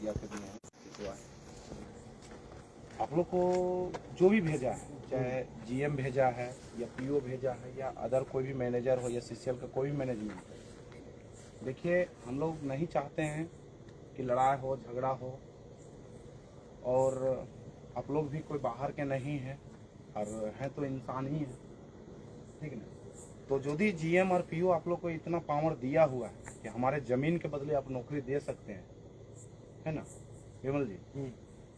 भैया के दिए हैं। आप लोग को जो भी भेजा है, चाहे जीएम भेजा है या पीओ भेजा है या अदर कोई भी मैनेजर हो या सीसीएल का कोई भी मैनेजमेंट हो, देखिए हम लोग नहीं चाहते हैं कि लड़ाई हो, झगड़ा हो, और आप लोग भी कोई बाहर के नहीं हैं और हैं तो इंसान ही हैं, ठीक है ना। तो जो भी जीएम और पीओ आप लोग को इतना पावर दिया हुआ है कि हमारे ज़मीन के बदले आप नौकरी दे सकते हैं, है ना विमल जी।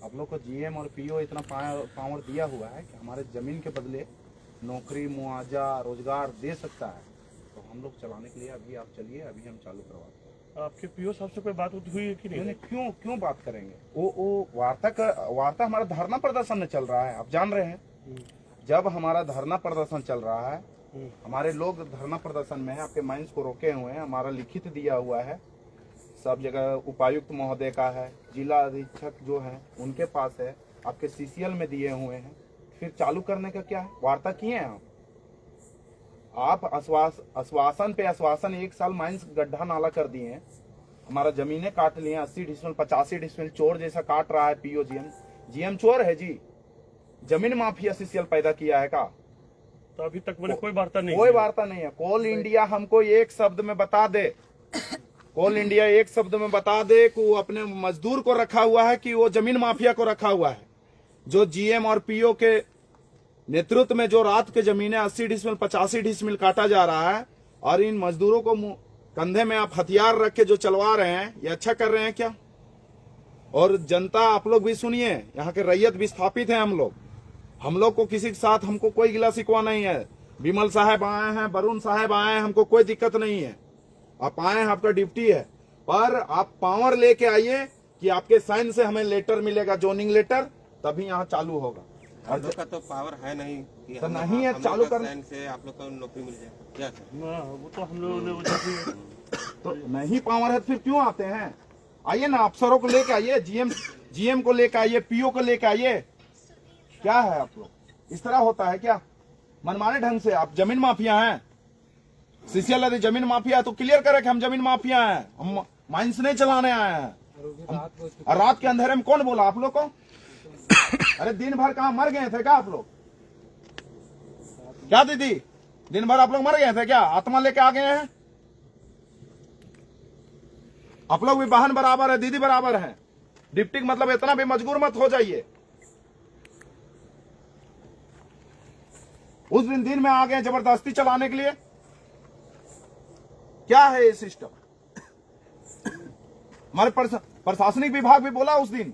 आप लोग को जीएम और पीओ इतना पावर दिया हुआ है कि हमारे ज़मीन के बदले नौकरी, मुआवजा, रोजगार दे सकता है। तो हम लोग चलाने के लिए अभी आप चलिए, अभी हम चालू करवाते हैं। आपके पीओ साहब से कोई बात हुई है कि नहीं? क्यों बात करेंगे? वो वार्ता हमारा धरना प्रदर्शन में चल रहा है, आप जान रहे हैं। जब हमारा धरना प्रदर्शन चल रहा है, हमारे लोग धरना प्रदर्शन में है, आपके माइंस को रोके हुए हैं, हमारा लिखित दिया हुआ है सब जगह, उपायुक्त महोदय का है, जिला अधीक्षक जो है उनके पास है, आपके सीसीएल में दिए हुए हैं। फिर चालू करने का क्या है? वार्ता किए हैं आप आश्वासन पे आश्वासन, 1 साल माइंस गड्ढा नाला कर दिए हैं, हमारा जमीनें काट लिए 80 डिसमिल 85 डिसमिल, चोर जैसा काट रहा है पीओ। जीएम चोर है जी, जमीन माफिया सीसीएल पैदा किया है का? तो अभी तक मैंने कोई वार्ता नहीं, कोई वार्ता नहीं है। कोल इंडिया हमको एक शब्द में बता दे, कोल इंडिया एक शब्द में बता दे कि वो अपने मजदूर को रखा हुआ है कि वो जमीन माफिया को रखा हुआ है। जो जीएम और पीओ के नेतृत्व में जो रात के जमीनें 80 डिसमिल 85 डिसमिल काटा जा रहा है, और इन मजदूरों को कंधे में आप हथियार रख के जो चलवा रहे हैं, ये अच्छा कर रहे हैं क्या? और जनता आप लोग भी सुनिए, यहाँ के रैयत विस्थापित है हम लोग को किसी के साथ हमको कोई गिला शिकवा नहीं है। विमल साहब आए हैं, वरुण साहब आए हैं, हमको कोई दिक्कत नहीं है। आप आए हैं, आपका ड्यूटी है, पर आप पावर लेके आइए कि आपके साइन से हमें लेटर मिलेगा, जोनिंग लेटर, तभी यहाँ चालू होगा। और लोग का तो पावर है नहीं कि तो नहीं है चालू करने से आप लोग को नौकरी मिल जाए क्या सर? वो तो हम लोगों ने तो नहीं पावर है, फिर क्यों आते हैं? आइए ना, अफसरों को लेके आइए, जीएम को लेके आइए, पीओ को लेके आइए। क्या है आप लोग, इस तरह होता है क्या? मनमाने ढंग से आप जमीन माफिया हैं। सीसीएल यदि जमीन माफिया है तो क्लियर करे कि हम जमीन माफिया हैं, हम माइंस नहीं चलाने आए हैं। और रात के अंधेरे में कौन बोला आप लोग को? अरे दिन भर कहाँ मर गए थे क्या आप लोग? क्या दीदी, दिन भर आप लोग मर गए थे क्या? आत्मा लेके आ गए हैं? आप लोग भी बहन बराबर है, दीदी बराबर है। डिप्टी मतलब इतना भी मजबूर मत हो जाइए। उस दिन में आ गए जबरदस्ती चलाने के लिए। क्या है ये सिस्टम? हमारे प्रशासनिक विभाग भी बोला उस दिन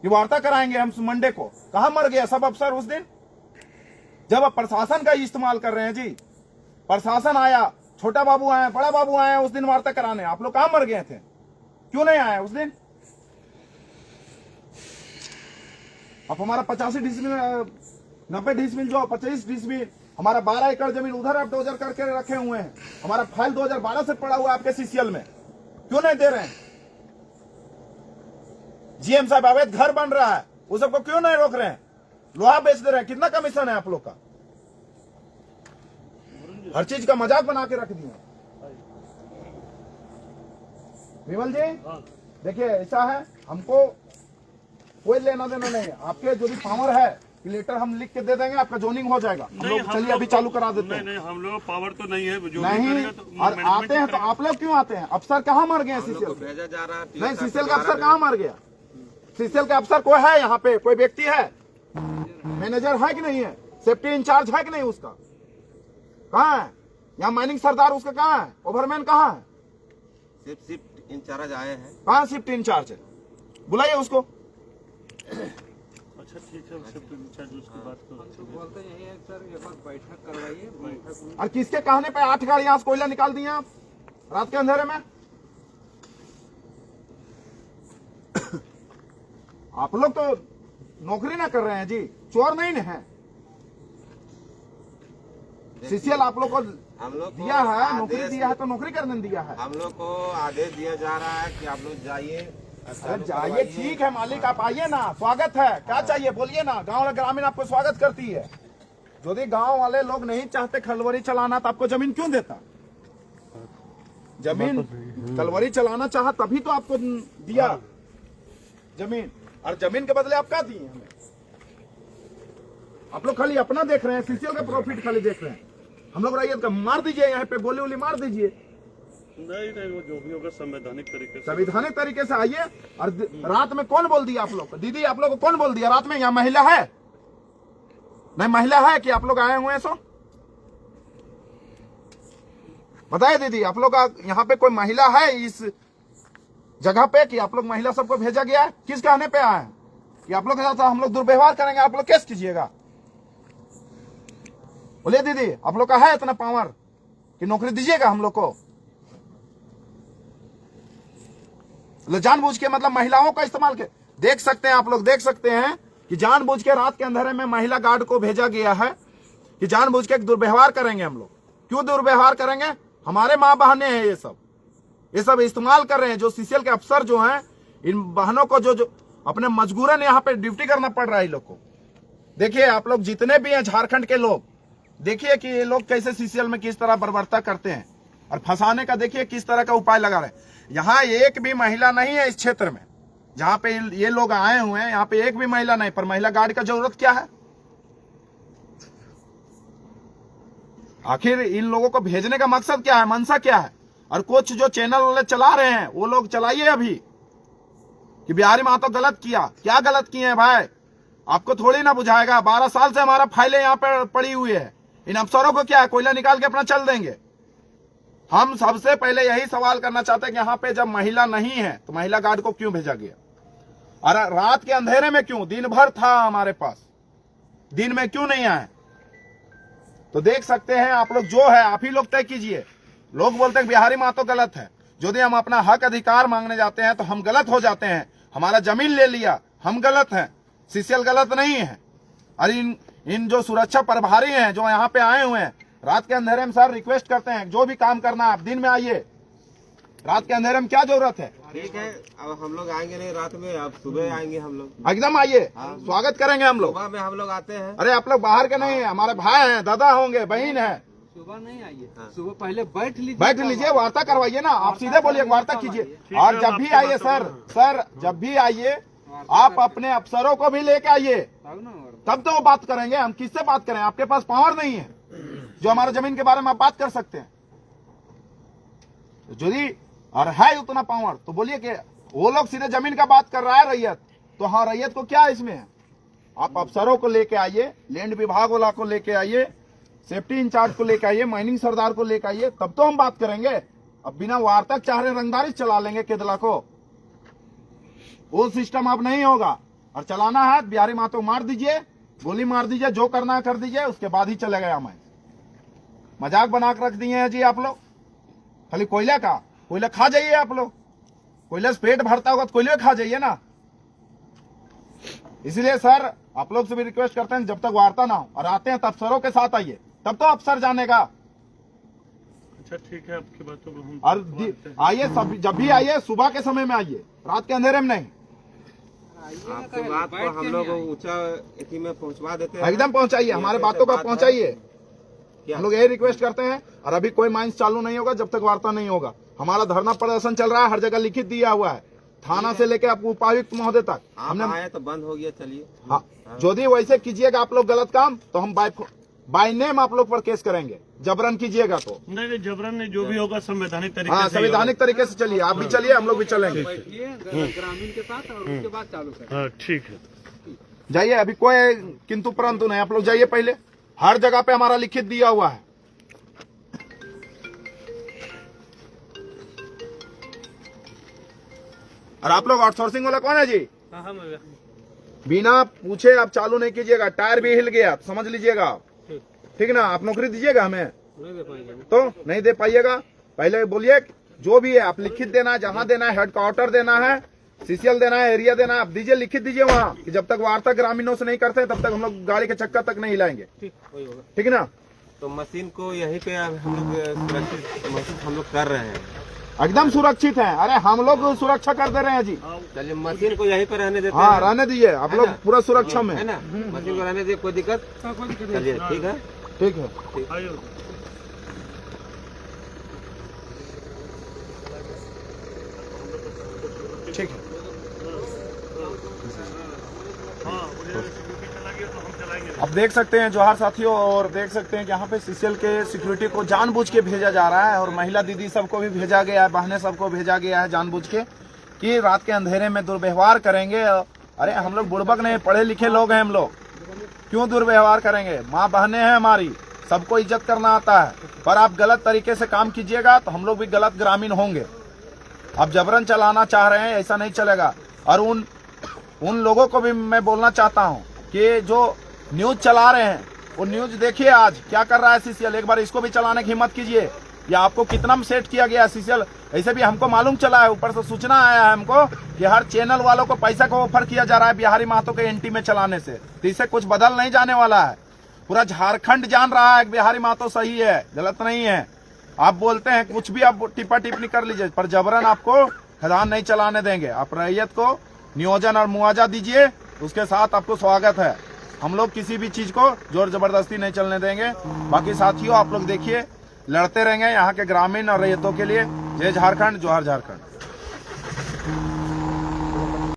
कि वार्ता कराएंगे हम मंडे को। कहां मर गया सब अफसर उस दिन? जब आप प्रशासन का इस्तेमाल कर रहे हैं जी, प्रशासन आया, छोटा बाबू आए, बड़ा बाबू आए उस दिन वार्ता कराने, आप लोग कहां मर गए थे? क्यों नहीं आए उस दिन? अब हमारा 85 डिसमिल 90 डिसमिल जो 25 डिसमिल, हमारा 12 एकड़ जमीन उधर आप डोजर करके रखे हुए हैं। हमारा फाइल 2012 से पड़ा हुआ है आपके सीसीएल में, क्यों नहीं दे रहे हैं? जीएम साहब अवैध घर बन रहा है, उस सबको क्यों नहीं रोक रहे हैं? लोहा बेच दे रहे हैं, कितना कमीशन है आप लोग का? हर चीज का मजाक बना के रख दिए। विमल जी देखिए, ऐसा है, हमको कोई लेना देना नहीं है। आपके जो भी पावर है लेटर हम लिख के दे देंगे, आपका जोनिंग हो जाएगा। हम लोग चलिए अभी चालू करा देते हैं। नहीं, हम लोग पावर तो नहीं है जो नहीं, और आते हैं तो आप लोग क्यों आते हैं? अफसर कहाँ मर गए? सीसीएल भेजा जा रहा है, नहीं, सीसीएल का अफसर कहाँ मर गया? सीसीएल का अफसर कोई है यहाँ पे? कोई व्यक्ति है? मैनेजर है कि नहीं है? सेफ्टी इंचार्ज है कि नहीं उसका? कहाँ है? यहाँ माइनिंग सरदार उसका कहाँ है? ओवरमैन कहाँ है? सिर्फ शिफ्ट इंचार्ज आए हैं। कहाँ शिफ्ट इंचार्ज है? बुलाइए उसको। अच्छा ठीक है, शिफ्ट इंचार्ज उसकी बात करो। बोलते हैं सर, एक बार बैठक करवाइए। बैठक और किसके कहने पे 8 गाड़ियां से कोयला निकाल दिए आप रात के अंधेरे में? आप लोग तो नौकरी ना कर रहे हैं जी, चोर नहीं ना है। सीसीएल आप लोग को हम लोग दिया है, नौकरी दिया है तो नौकरी करने दिया है। हम लोग को आदेश दिया जा रहा है कि आप लोग जाइए। अरे जाइए, ठीक है मालिक, आप आइए ना, स्वागत है। क्या चाहिए बोलिए ना, गांव और ग्रामीण आपको स्वागत करती है। यदि गांव वाले लोग नहीं चाहते खलवरी चलाना तो आपको जमीन क्यों देता? जमीन तलवारी चलाना चाहा तभी तो आपको दिया जमीन, और जमीन के बदले आप क्या दिए हमें? आप लोग खाली अपना देख रहे हैं, सीसीएल का प्रॉफिट खाली देख रहे हैं। हम लोग रैयत का मार दीजिए, यहाँ पे गोली वोली मार दीजिए। नहीं वो जो भी होगा संवैधानिक तरीके से। संवैधानिक तरीके से आइए। और रात में कौन बोल दिया आप लोग को? दीदी आप लोग को कौन बोल दिया रात में यहाँ महिला है? नहीं महिला है कि आप लोग आए हुए हैं? सो बताइए दीदी, आप लोग यहाँ पे कोई महिला है इस जगह पे कि आप लोग महिला सबको भेजा गया है? किस कहने पे आए हैं कि आप लोग के साथ हम लोग दुर्व्यवहार करेंगे, आप लोग केस कीजिएगा? बोलिए दीदी, आप लोग का है इतना पावर कि नौकरी दीजिएगा हम लोग को? जानबूझ के मतलब महिलाओं का इस्तेमाल के देख सकते हैं, आप लोग देख सकते हैं कि जानबूझ के रात के अंधेरे में महिला गार्ड को भेजा गया है कि जानबूझ के दुर्व्यवहार करेंगे हम लोग। क्यों दुर्व्यवहार करेंगे? हमारे माँ बहनें हैं, ये सब इस्तेमाल कर रहे हैं। जो सीसीएल के अफसर जो हैं, इन बहनों को जो अपने मजबूरन यहाँ पे ड्यूटी करना पड़ रहा है इन लोग को। देखिए आप लोग जितने भी हैं झारखंड के लोग, देखिए कि ये लोग कैसे सीसीएल में किस तरह बर्बरता करते हैं और फंसाने का देखिए किस तरह का उपाय लगा रहे हैं। यहाँ एक भी महिला नहीं है इस क्षेत्र में जहां पे ये लोग आए हुए हैं, यहाँ पे एक भी महिला नहीं, पर महिला गार्ड का जरूरत क्या है? आखिर इन लोगों को भेजने का मकसद क्या है, मंशा क्या है? और कुछ जो चैनल वाले चला रहे हैं वो लोग चलाइए अभी कि बिहारी महतो गलत किया। क्या गलत किए हैं भाई? आपको थोड़ी ना बुझाएगा। 12 साल से हमारा फाइलें यहाँ पर पड़ी हुई है। इन अफसरों को क्या है, कोयला निकाल के अपना चल देंगे? हम सबसे पहले यही सवाल करना चाहते हैं कि यहाँ पे जब महिला नहीं है तो महिला गार्ड को क्यों भेजा गया? और रात के अंधेरे में क्यों? दिन भर था हमारे पास, दिन में क्यों नहीं आए? तो देख सकते हैं आप लोग, जो है आप ही लोग तय कीजिए। लोग बोलते हैं बिहारी महतो गलत है। यदि हम अपना हक अधिकार मांगने जाते हैं तो हम गलत हो जाते हैं। हमारा जमीन ले लिया, हम गलत हैं, सीसीएल गलत नहीं है। और इन जो सुरक्षा प्रभारी हैं जो यहाँ पे आए हुए हैं, रात के अंधेरे में सर रिक्वेस्ट करते हैं जो भी काम करना है आप दिन में आइए। रात के अंधेरे में क्या जरूरत है? ठीक है, अब हम लोग आएंगे नहीं रात में, अब सुबह आएंगे हम लोग। एकदम आइए, स्वागत करेंगे हम लोग। सुबह में हम लोग आते हैं। अरे आप लोग बाहर के नहीं है, हमारे भाई हैं, दादा होंगे, बहन है। सुबह नहीं आइए, सुबह पहले बैठ लीजिए, वार्ता करवाइए ना। आप सीधे बोलिए, वार्ता कीजिए। और जब भी आइए सर जब भी आइए आप अपने अफसरों को भी लेके आइए, तब तो वो बात करेंगे। हम किससे बात करें? आपके पास पावर नहीं है जो हमारे जमीन के बारे में आप बात कर सकते हैं। यदि और है उतना पावर तो बोलिए कि वो लोग सीधे जमीन का बात कर रहा है रैयत, तो हाँ रैयत को क्या इसमें है? आप अफसरों को लेके आइए, लैंड विभाग वाला को लेके आइए, सेफ्टी इंचार्ज को लेके आइए, माइनिंग सरदार को लेके आइए, तब तो हम बात करेंगे। अब बिना वार्ता चाह रहे रंगदारी चला लेंगे केदला को, वो सिस्टम अब नहीं होगा। और चलाना है बिहारी महतो मार दीजिए, गोली मार दीजिए, जो करना है कर दीजिए, उसके बाद ही चले गया। मैं मजाक बना कर रख दिए हैं जी आप लोग। खाली कोयला का कोयला खा जाइए आप लोग, कोयला से पेट भरता होगा तो कोयले खा जाइए ना। इसलिए सर आप लोग से भी रिक्वेस्ट करते हैं जब तक वार्ता ना हो और आते हैं तब अफसरों के साथ आइए, तब तो अफसर जानेगा। अच्छा ठीक है, आपकी बातों को हम और आइए सब, जब भी आइए सुबह के समय में आइए, रात के अंधेरे में नहीं। आपकी बात को हम लोग ऊंचा एथी में पहुंचवा देते हैं। एकदम पहुंचाइए, हमारे बातों को पहुंचाइए। हम लोग यही रिक्वेस्ट करते हैं। और अभी कोई माइंस चालू नहीं होगा जब तक वार्ता नहीं होगा। हमारा धरना प्रदर्शन चल रहा है, हर जगह लिखित दिया हुआ है, थाना से लेके आपको उपायुक्त महोदय तक। हमने आया तो बंद हो गया। चलिए हाँ, यदि वैसे कीजिएगा आप लोग गलत काम तो हम बाय नेम आप लोग पर केस करेंगे। जबरन कीजिएगा तो नहीं, जबरन नहीं, जो भी होगा संवैधानिक तरीके हाँ, से। संवैधानिक तरीके से चलिए। आप भी चलिए, हम लोग भी चलेंगे। बैठिए ग्रामीण के साथ और उसके बाद चालू करें। हाँ ठीक है, जाइए, अभी कोई किंतु परंतु नहीं। आप लोग जाइए पहले, हर जगह पे हमारा लिखित दिया हुआ है। और आप लोग आउटसोर्सिंग वाला कौन है जी? बिना पूछे आप चालू नहीं कीजिएगा। टायर भी हिल गया तो समझ लीजिएगा आप, ठीक ना? आप नौकरी दीजिएगा हमें तो नहीं दे पाइएगा। पहले बोलिए जो भी है आप लिखित देना है, जहां देना है, हेडक्वार्टर देना है, सीसीएल देना है, एरिया देना है, आप दीजिए, लिखित दीजिए वहाँ कि जब तक वार्ता ग्रामीणों से नहीं करते तब तक हम लोग गाड़ी के चक्कर तक नहीं हिलाएंगे। ठीक है ना? तो मशीन को यहीं पे हम लोग सुरक्षित महसूस हम लोग कर रहे हैं। एकदम सुरक्षित है। अरे हम लोग सुरक्षा कर दे रहे हैं जी। चलिए मशीन को यहीं पे रहने देते हाँ, हैं। रहने दीजिए, आप लोग पूरा सुरक्षा में है ना? मशीन को रहने दीजिए, कोई दिक्कत। चलिए ठीक है, ठीक है। आइए। ठीक है। हाँ मुझे सिक्योरिटी चला गया तो हम चलाएंगे। अब देख सकते हैं जोहार साथियों, और देख सकते हैं कि यहाँ पे सीसीएल के सिक्योरिटी को जानबूझ के भेजा जा रहा है और महिला दीदी सबको भी भेजा गया है, बहनें सबको भेजा गया है जानबूझ के कि रात के अंधेरे में दुर्व्यवहार करेंगे। अरे हम लोग बुड़बक नहीं, पढ़े लिखे लोग हैं हम लोग, क्यों दुर्व्यवहार करेंगे? माँ बहनें हैं हमारी, सबको इज्जत करना आता है। पर आप गलत तरीके से काम कीजिएगा तो हम लोग भी गलत ग्रामीण होंगे। आप जबरन चलाना चाह रहे हैं, ऐसा नहीं चलेगा। और उन लोगों को भी मैं बोलना चाहता हूं कि जो न्यूज चला रहे हैं वो न्यूज देखिए आज क्या कर रहा है सीसीएल, एक बार इसको भी चलाने की हिम्मत कीजिए। या आपको कितना में सेट किया गया है सीसीएल, ऐसे भी हमको मालूम चला है, ऊपर से सूचना आया है हमको कि हर चैनल वालों को पैसा को ऑफर किया जा रहा है बिहारी महतो के एंटी में चलाने से। तो इससे कुछ बदल नहीं जाने वाला है। पूरा झारखंड जान रहा है कि बिहारी महतो सही है, गलत नहीं है। आप बोलते हैं कुछ भी आप टिप्पा टिप्पणी कर लीजिए, पर जबरन आपको खदान नहीं चलाने देंगे। आप रैयत को नियोजन और मुआवजा दीजिए, उसके साथ आपको स्वागत है। हम लोग किसी भी चीज को जोर जबरदस्ती नहीं चलने देंगे। बाकी साथियों आप लोग देखिए, लड़ते रहेंगे यहाँ के ग्रामीण और रैयतों के लिए। जय झारखंड, जोहार झारखंड।